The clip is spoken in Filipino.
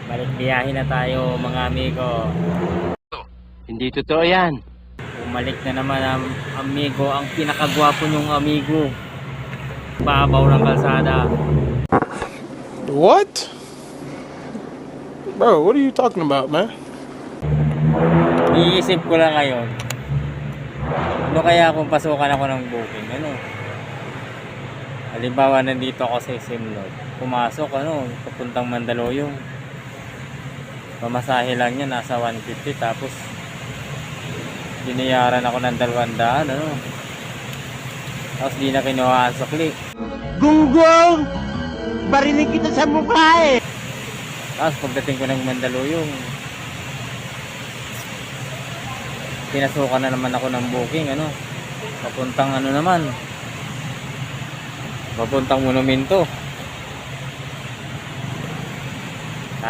Balik biyahe na tayo mga amigo. Hindi totoo yan. Bumalik na naman ang amigo, ang pinakagwapo nyong amigo. Babaw ng kalsada. What? Bro, what are you talking about, man? Iisip ko lang ngayon. Ano kaya kung pasukan ako ng booking? Ano? Halimbawa nandito ako sa Simlot. Pumasok papuntang Mandaluyong. Pamasahe lang niya nasa 150 tapos binayaran ako ng 200 Tapos di na kinuha ang sukli. Gunggong! Barinig kita sa mukha eh! Tapos pagdating ko ng Mandaluyong, pinasukan na naman ako ng booking papuntang papuntang monumento.